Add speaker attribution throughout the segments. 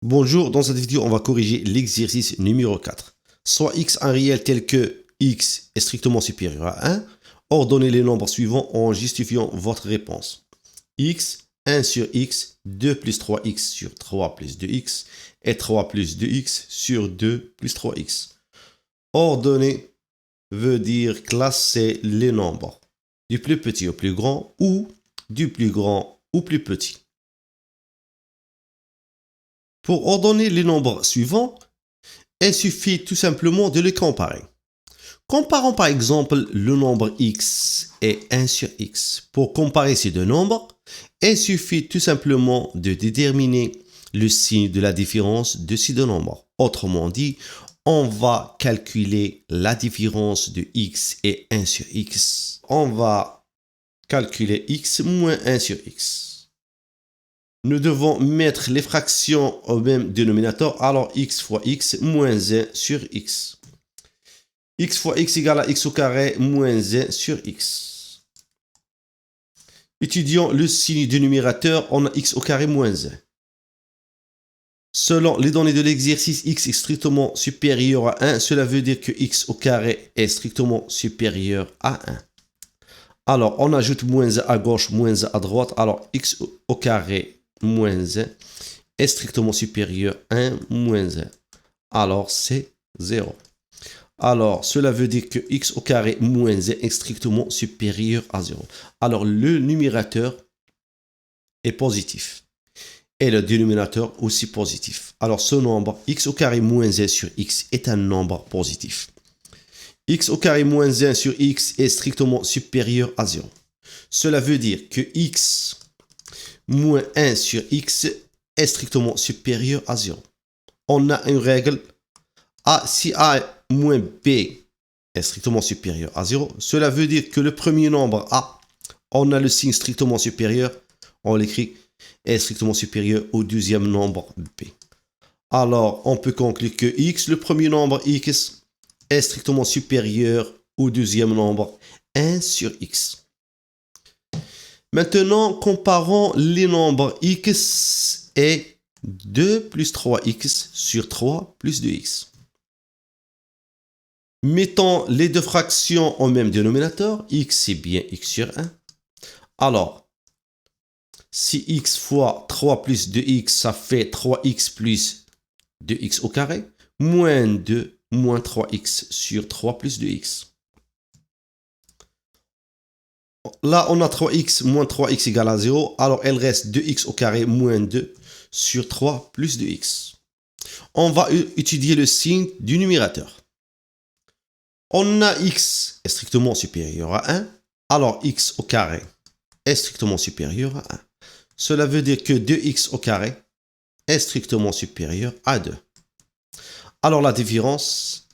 Speaker 1: Bonjour, dans cette vidéo, on va corriger l'exercice numéro 4. Soit x un réel tel que x est strictement supérieur à 1, ordonnez les nombres suivants en justifiant votre réponse. X, 1 sur x, 2 plus 3x sur 3 plus 2x, et 3 plus 2x sur 2 plus 3x. Ordonner veut dire classer les nombres du plus petit au plus grand ou du plus grand au plus petit. Pour ordonner les nombres suivants, il suffit tout simplement de les comparer. Comparons par exemple le nombre x et 1 sur x. Pour comparer ces deux nombres, il suffit tout simplement de déterminer le signe de la différence de ces deux nombres. Autrement dit, on va calculer la différence de x et 1 sur x. On va calculer x moins 1 sur x. Nous devons mettre les fractions au même dénominateur, alors x fois x moins 1 sur x. X fois x égale à x au carré moins 1 sur x. Étudions le signe du numérateur, on a x au carré moins 1. Selon les données de l'exercice, x est strictement supérieur à 1, cela veut dire que x au carré est strictement supérieur à 1. Alors, on ajoute moins 1 à gauche, moins 1 à droite, alors x au carré moins 1 est strictement supérieur à 1 moins 1. Alors, c'est 0. Alors, cela veut dire que x au carré moins 1 est strictement supérieur à 0. Alors, le numérateur est positif. Et le dénominateur aussi positif. Alors, ce nombre, x au carré moins 1 sur x, est un nombre positif. X au carré moins 1 sur x est strictement supérieur à 0. Cela veut dire que x moins 1 sur x est strictement supérieur à 0. On a une règle. Si a moins b est strictement supérieur à 0, cela veut dire que le premier nombre a, on a le signe strictement supérieur, on l'écrit, est strictement supérieur au deuxième nombre b. Alors, on peut conclure que x, le premier nombre x, est strictement supérieur au deuxième nombre 1 sur x. Maintenant, comparons les nombres x et 2 plus 3x sur 3 plus 2x. Mettons les deux fractions au même dénominateur. X, c'est bien x sur 1. Alors, si x fois 3 plus 2x, ça fait 3x plus 2x au carré, moins 2 moins 3x sur 3 plus 2x. Là, on a 3x moins 3x égale à 0. Alors, il reste 2x au carré moins 2 sur 3 plus 2x. On va étudier le signe du numérateur. On a x est strictement supérieur à 1. Alors, x au carré est strictement supérieur à 1. Cela veut dire que 2x au carré est strictement supérieur à 2. Alors, la différence,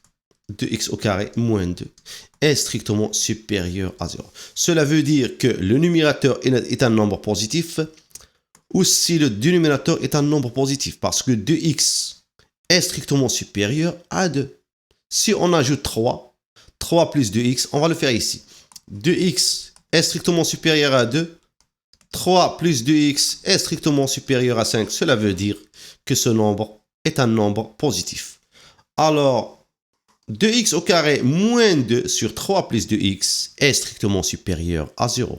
Speaker 1: 2x au carré moins 2, est strictement supérieur à 0. Cela veut dire que le numérateur est un nombre positif, ou si le dénominateur est un nombre positif, parce que 2x est strictement supérieur à 2. Si on ajoute 3 plus 2x, on va le faire ici. 2x est strictement supérieur à 2, 3 plus 2x est strictement supérieur à 5. Cela veut dire que ce nombre est un nombre positif. Alors, 2x au carré moins 2 sur 3 plus 2x est strictement supérieur à 0.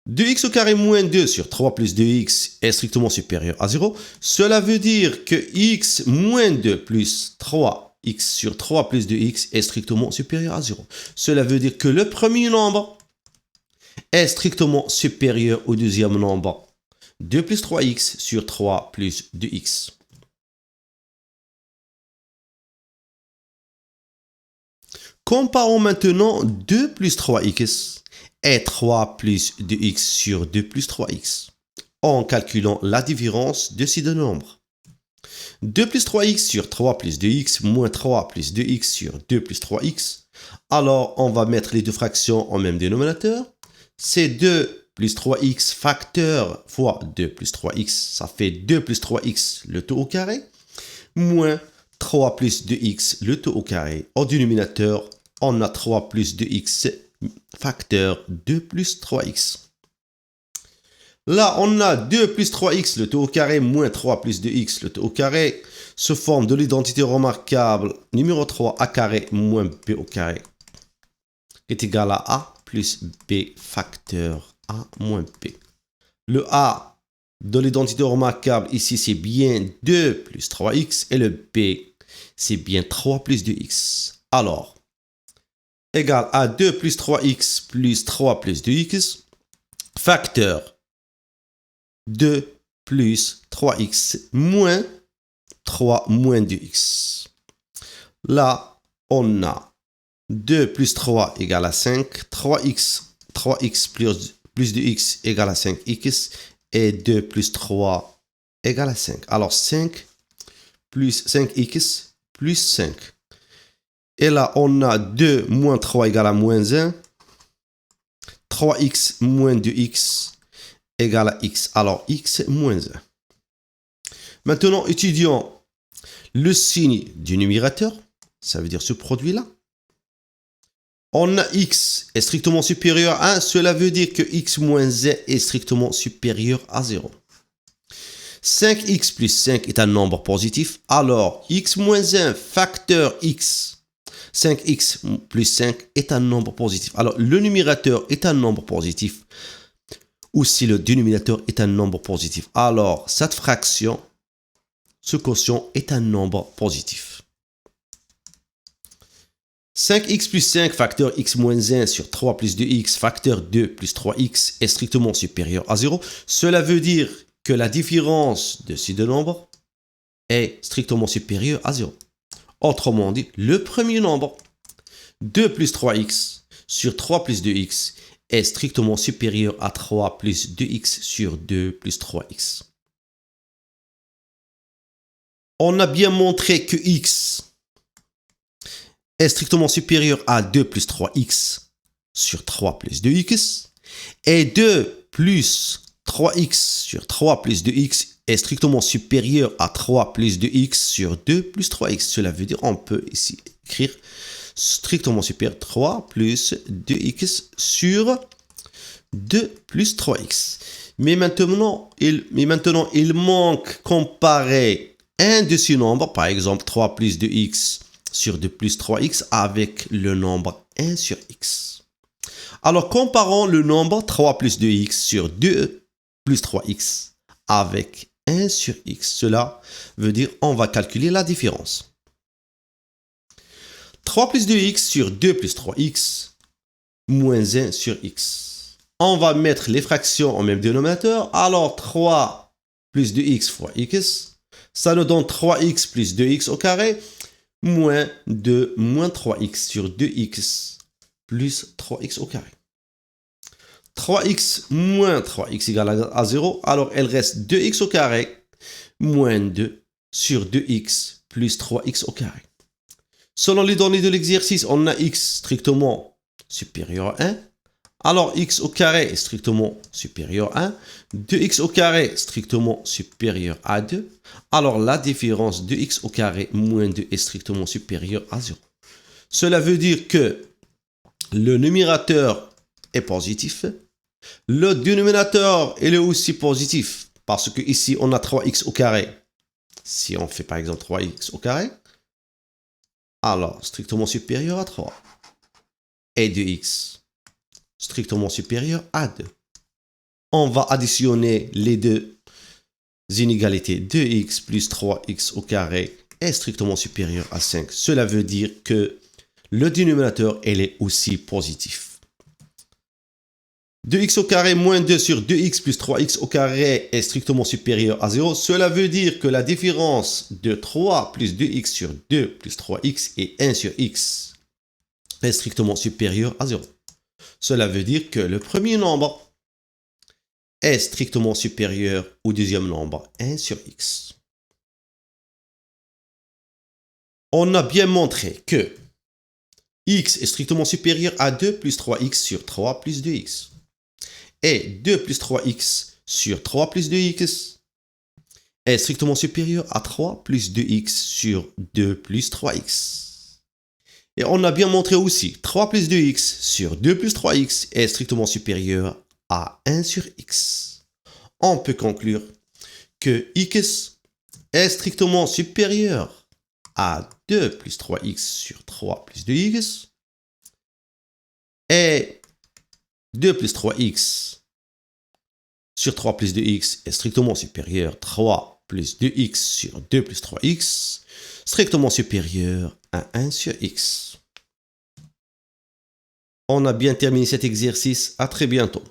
Speaker 1: 2x au carré moins 2 sur 3 plus 2x est strictement supérieur à 0. Cela veut dire que x moins 2 plus 3x sur 3 plus 2x est strictement supérieur à 0. Cela veut dire que le premier nombre est strictement supérieur au deuxième nombre. 2 plus 3x sur 3 plus 2x. Comparons maintenant 2 plus 3x et 3 plus 2x sur 2 plus 3x en calculant la différence de ces deux nombres. 2 plus 3x sur 3 plus 2x moins 3 plus 2x sur 2 plus 3x. Alors, on va mettre les deux fractions au même dénominateur. C'est 2 plus 3x facteur fois 2 plus 3x, ça fait 2 plus 3x le tout au carré, moins 3 plus 2x le tout au carré. Au dénominateur, on a 3 plus 2x facteur 2 plus 3x. Là, on a 2 plus 3x, le t au carré, moins 3 plus 2x, le t au carré, se forme de l'identité remarquable numéro 3, a carré moins b au carré, qui est égal à a plus b facteur a moins b. Le a de l'identité remarquable, ici, c'est bien 2 plus 3x, et le b, c'est bien 3 plus 2x. Alors, égal à 2 plus 3x plus 3 plus 2x, facteur 2 plus 3x moins 3 moins 2x. Là, on a 2 plus 3 égale à 5, 3x plus 2x égale à 5x, et 2 plus 3 égale à 5. Alors 5 plus 5x plus 5. Et là, on a 2 moins 3 égale à moins 1, 3x moins 2x égale à x. Alors x moins 1. Maintenant, étudions le signe du numérateur, ça veut dire ce produit-là. On a x est strictement supérieur à 1, cela veut dire que x moins 1 est strictement supérieur à 0. 5x plus 5 est un nombre positif, alors x moins 1 facteur x, 5x plus 5 est un nombre positif. Alors le numérateur est un nombre positif, ou si le dénominateur est un nombre positif. Alors cette fraction, ce quotient est un nombre positif. 5x plus 5 facteur x moins 1 sur 3 plus 2x facteur 2 plus 3x est strictement supérieur à 0. Cela veut dire que la différence de ces deux nombres est strictement supérieure à 0. Autrement dit, le premier nombre, 2 plus 3x sur 3 plus 2x, est strictement supérieur à 3 plus 2x sur 2 plus 3x. On a bien montré que x est strictement supérieur à 2 plus 3x sur 3 plus 2x, et 2 plus 3x sur 3 plus 2x est strictement supérieur à 3 plus 2x sur 2 plus 3x. Cela veut dire on peut ici écrire strictement supérieur 3 plus 2x sur 2 plus 3x. Mais maintenant, il manque comparer un de ces nombres, par exemple 3 plus 2x sur 2 plus 3x, avec le nombre 1 sur x. Alors, comparons le nombre 3 plus 2x sur 2 plus 3x avec 1 sur x. Cela veut dire on va calculer la différence. 3 plus 2x sur 2 plus 3x moins 1 sur x. On va mettre les fractions au même dénominateur. Alors, 3 plus 2x fois x, ça nous donne 3x plus 2x au carré moins 2 moins 3x sur 2x plus 3x au carré. 3x moins 3x égale à 0, alors il reste 2x au carré moins 2 sur 2x plus 3x au carré. Selon les données de l'exercice, on a x strictement supérieur à 1. Alors x au carré est strictement supérieur à 1. 2x au carré strictement supérieur à 2. Alors la différence de x au carré moins 2 est strictement supérieure à 0. Cela veut dire que le numérateur est positif. Le dénominateur il est aussi positif parce que ici on a 3x au carré. Si on fait par exemple 3x au carré, alors strictement supérieur à 3. Et 2x strictement supérieur à 2. On va additionner les deux inégalités. 2x plus 3x au carré est strictement supérieur à 5. Cela veut dire que le dénominateur il est aussi positif. 2x au carré moins 2 sur 2x plus 3x au carré est strictement supérieur à 0. Cela veut dire que la différence de 3 plus 2x sur 2 plus 3x et 1 sur x est strictement supérieur à 0. Cela veut dire que le premier nombre est strictement supérieur au deuxième nombre, 1 sur x. On a bien montré que x est strictement supérieur à 2 plus 3x sur 3 plus 2x. Et 2 plus 3x sur 3 plus 2x est strictement supérieur à 3 plus 2x sur 2 plus 3x. Et on a bien montré aussi 3 plus 2x sur 2 plus 3x est strictement supérieur à 1 sur x. on peut conclure que x est strictement supérieur à 2 plus 3x sur 3 plus 2x et 2 plus 3x sur 3 plus 2x est strictement supérieur à 3 plus 2x sur 2 plus 3x, strictement supérieur à 1 sur x. On a bien terminé cet exercice. À très bientôt.